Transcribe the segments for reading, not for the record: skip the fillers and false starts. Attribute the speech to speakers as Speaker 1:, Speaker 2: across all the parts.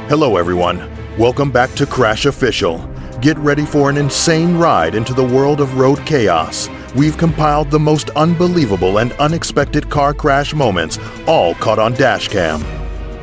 Speaker 1: Hello everyone, welcome back to Crash Official. Get ready for an insane ride into the world of road chaos. We've compiled the most unbelievable and unexpected car crash moments, all caught on Dashcam.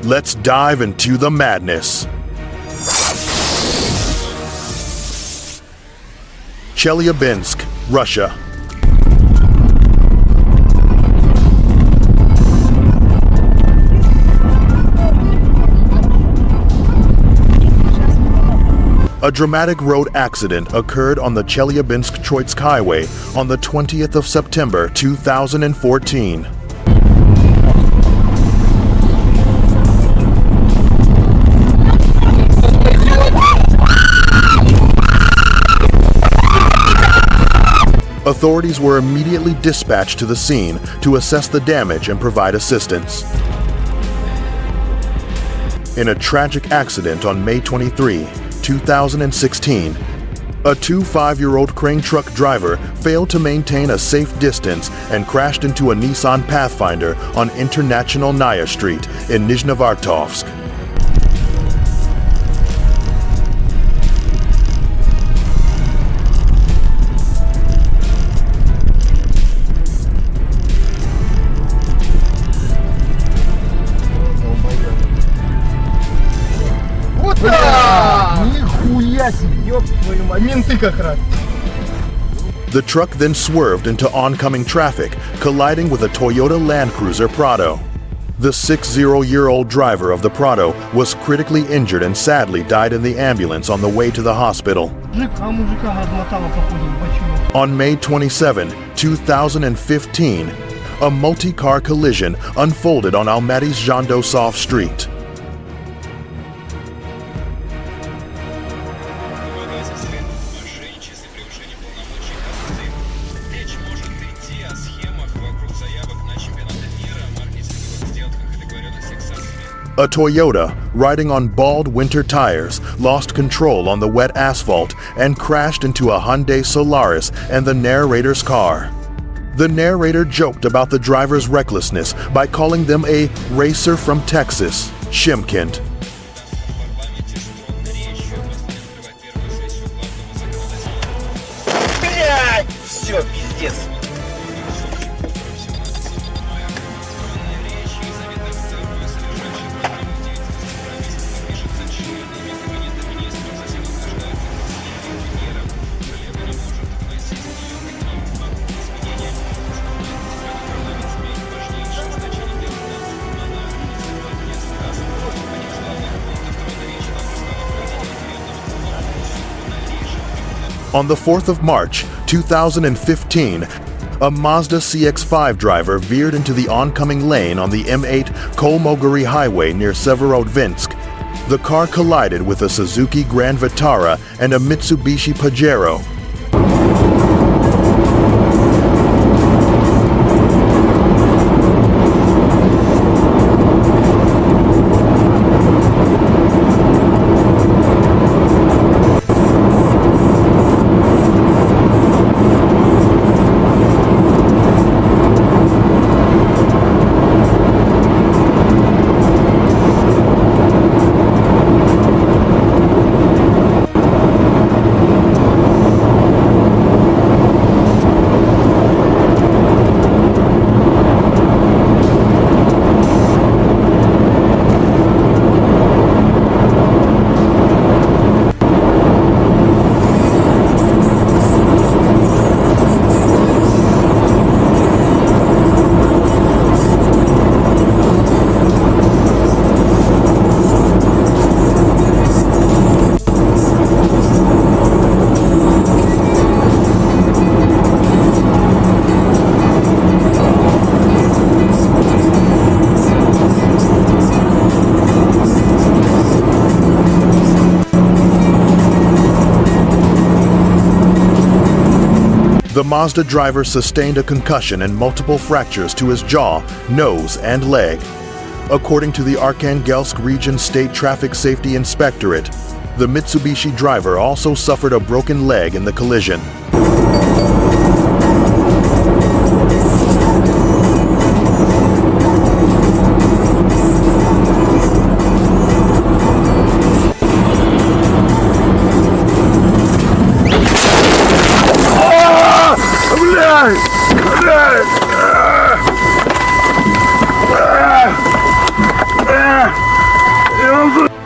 Speaker 1: Let's dive into the madness. Chelyabinsk, Russia. A dramatic road accident occurred on the Chelyabinsk-Troitsk highway on the 20th of September 2014. Authorities were immediately dispatched to the scene to assess the damage and provide assistance. In a tragic accident on May 23, 2016, a 5-year-old crane truck driver failed to maintain a safe distance and crashed into a Nissan Pathfinder on International Naya Street in Nizhnevartovsk. The truck then swerved into oncoming traffic, colliding with a Toyota Land Cruiser Prado. The 60-year-old driver of the Prado was critically injured and sadly died in the ambulance on the way to the hospital. On May 27, 2015, a multi-car collision unfolded on Almaty's Zhandosov Street. A Toyota, riding on bald winter tires, lost control on the wet asphalt and crashed into a Hyundai Solaris and the narrator's car. The narrator joked about the driver's recklessness by calling them a racer from Texas, Shymkent.
Speaker 2: Всё, пиздец.
Speaker 1: On the 4th of March, 2015, a Mazda CX-5 driver veered into the oncoming lane on the M8 Kolmogorye Highway near Severodvinsk. The car collided with a Suzuki Grand Vitara and a Mitsubishi Pajero. The Mazda driver sustained a concussion and multiple fractures to his jaw, nose, and leg. According to the Arkhangelsk Region State Traffic Safety Inspectorate, the Mitsubishi driver also suffered a broken leg in the collision.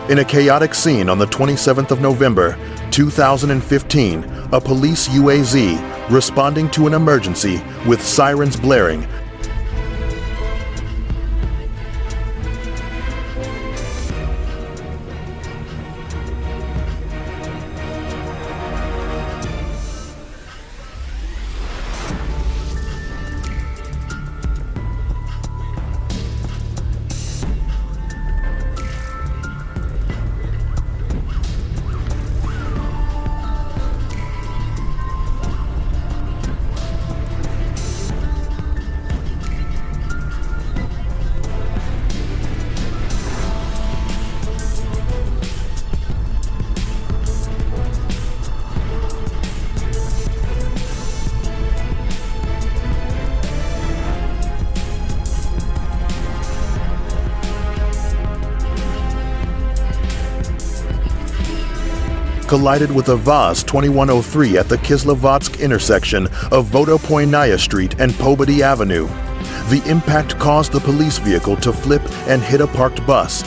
Speaker 1: In a chaotic scene on the 27th of November, 2015, a police UAZ responding to an emergency with sirens blaring collided with a Vaz 2103 at the Kislovodsk intersection of Vodopoynaya Street and Pobedy Avenue. The impact caused the police vehicle to flip and hit a parked bus.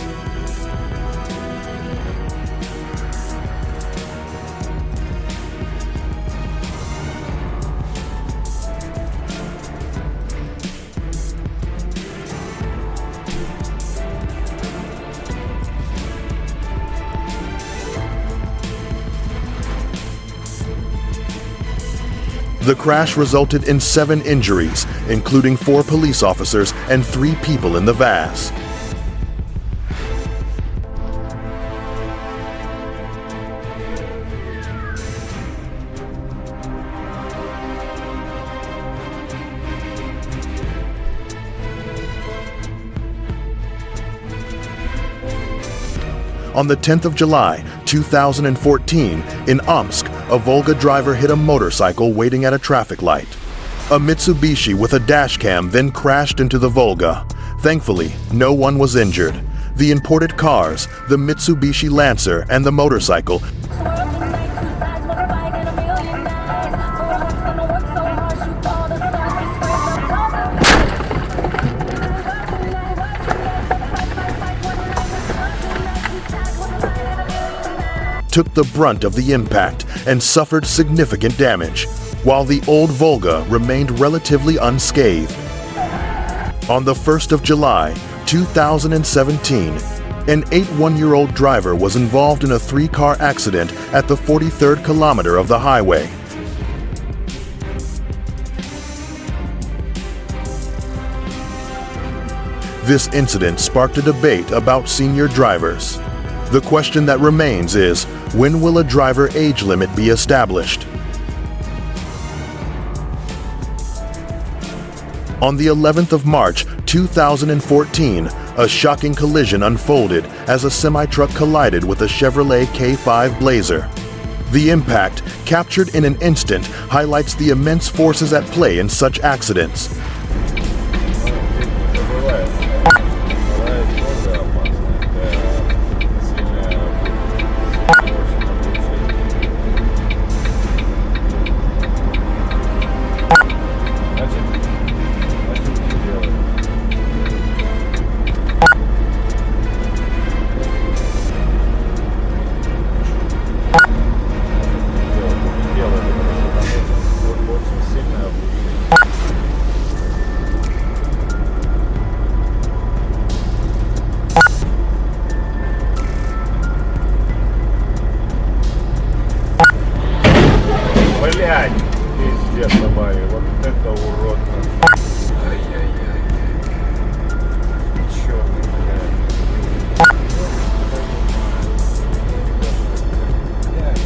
Speaker 1: The crash resulted in 7 injuries, including 4 police officers and 3 people in the Vaz. On the 10th of July, 2014, in Omsk, a Volga driver hit a motorcycle waiting at a traffic light. A Mitsubishi with a dashcam then crashed into the Volga. Thankfully, no one was injured. The imported cars, the Mitsubishi Lancer and the motorcycle, took the brunt of the impact and suffered significant damage, while the old Volga remained relatively unscathed. On the 1st of July, 2017, an 81-year-old driver was involved in a 3-car accident at the 43rd kilometer of the highway. This incident sparked a debate about senior drivers. The question that remains is, when will a driver age limit be established? On the 11th of March, 2014, a shocking collision unfolded as a semi-truck collided with a Chevrolet K5 Blazer. The impact, captured in an instant, highlights the immense forces at play in such accidents.
Speaker 2: Блядь, пиздец, Тамаре, вот это уродно. Ай-яй-яй. Чёрный, блядь.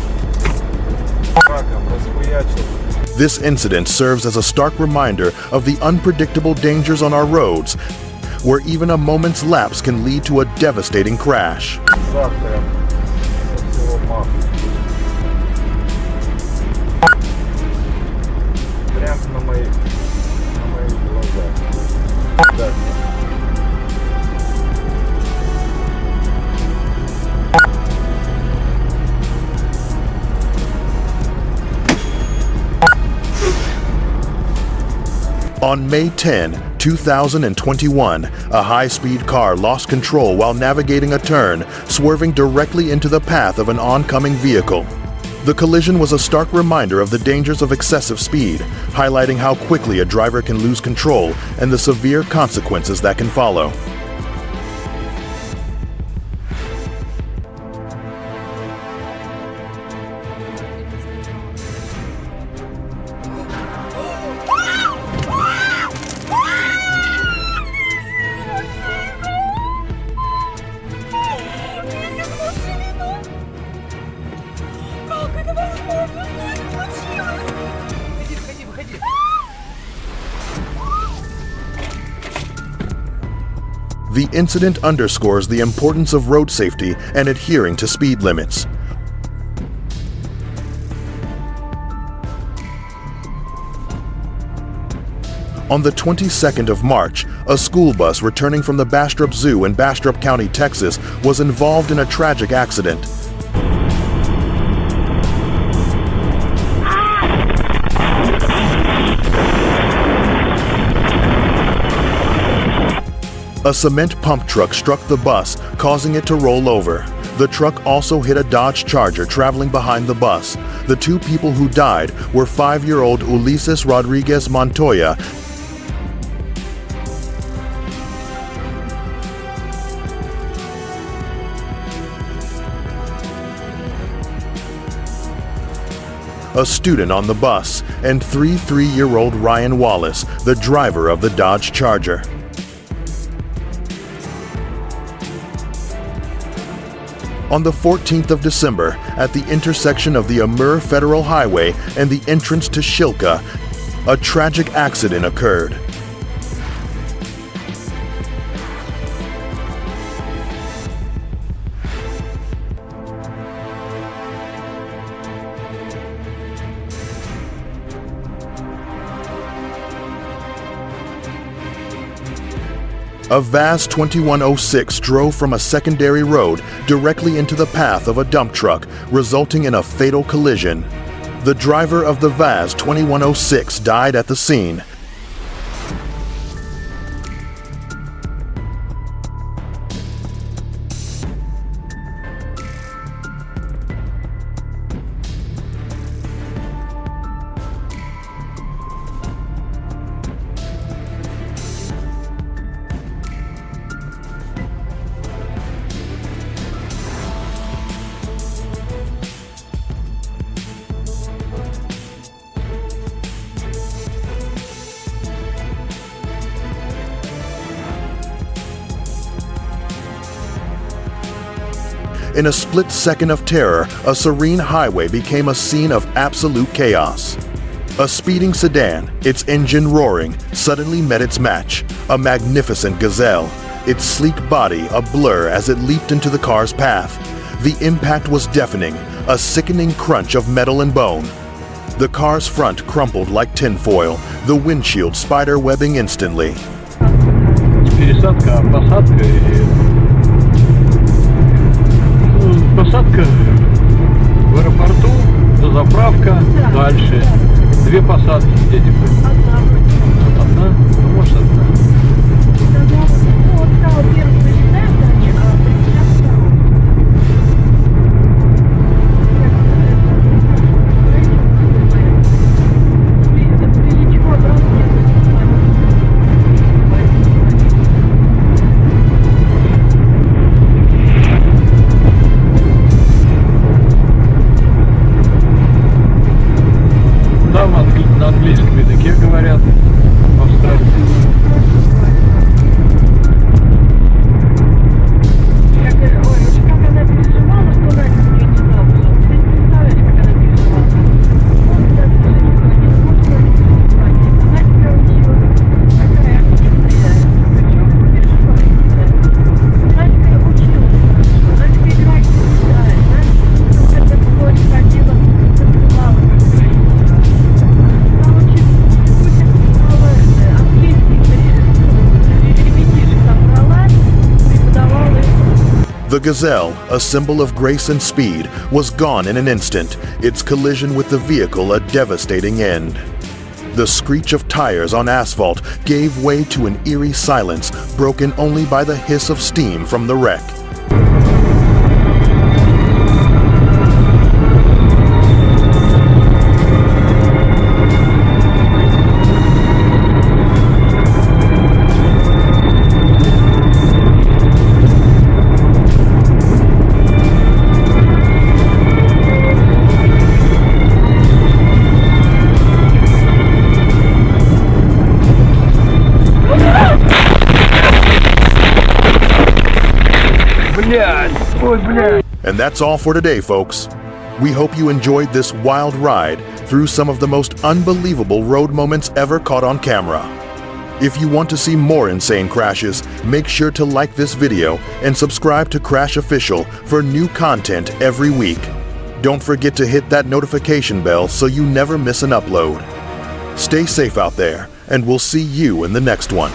Speaker 2: Раком расхуячил.
Speaker 1: This incident serves as a stark reminder of the unpredictable dangers on our roads, where even a moment's lapse can lead to a devastating crash.
Speaker 2: Завтра всего маху. Прям на моих глазах. Да.
Speaker 1: On May 10, 2021, a high-speed car lost control while navigating a turn, swerving directly into the path of an oncoming vehicle. The collision was a stark reminder of the dangers of excessive speed, highlighting how quickly a driver can lose control and the severe consequences that can follow. The incident underscores the importance of road safety and adhering to speed limits. On the 22nd of March, a school bus returning from the Bastrop Zoo in Bastrop County, Texas, was involved in a tragic accident. A cement pump truck struck the bus, causing it to roll over. The truck also hit a Dodge Charger traveling behind the bus. The two people who died were 5-year-old Ulises Rodriguez Montoya a student on the bus, and 3-year-old Ryan Wallace, the driver of the Dodge Charger. On the 14th of December, at the intersection of the Amur Federal Highway and the entrance to Shilka, a tragic accident occurred. A Vaz 2106 drove from a secondary road directly into the path of a dump truck, resulting in a fatal collision. The driver of the Vaz 2106 died at the scene. In a split second of terror, a serene highway became a scene of absolute chaos. A speeding sedan, its engine roaring, suddenly met its match, a magnificent Gazelle, its sleek body a blur as it leaped into the car's path. The impact was deafening, a sickening crunch of metal and bone. The car's front crumpled like tinfoil, the windshield spider-webbing instantly.
Speaker 3: Пересадка, посадка и... Посадка в аэропорту, дозаправка, дальше. 2 посадки где-нибудь. Одна? Ну, может, одна. На английском языке говорят в Австралии.
Speaker 1: The Gazelle, a symbol of grace and speed, was gone in an instant, its collision with the vehicle a devastating end. The screech of tires on asphalt gave way to an eerie silence broken only by the hiss of steam from the wreck. And that's all for today, folks. We hope you enjoyed this wild ride through some of the most unbelievable road moments ever caught on camera. If you want to see more insane crashes, make sure to like this video and subscribe to Crash Official for new content every week. Don't forget to hit that notification bell so you never miss an upload. Stay safe out there, and we'll see you in the next one.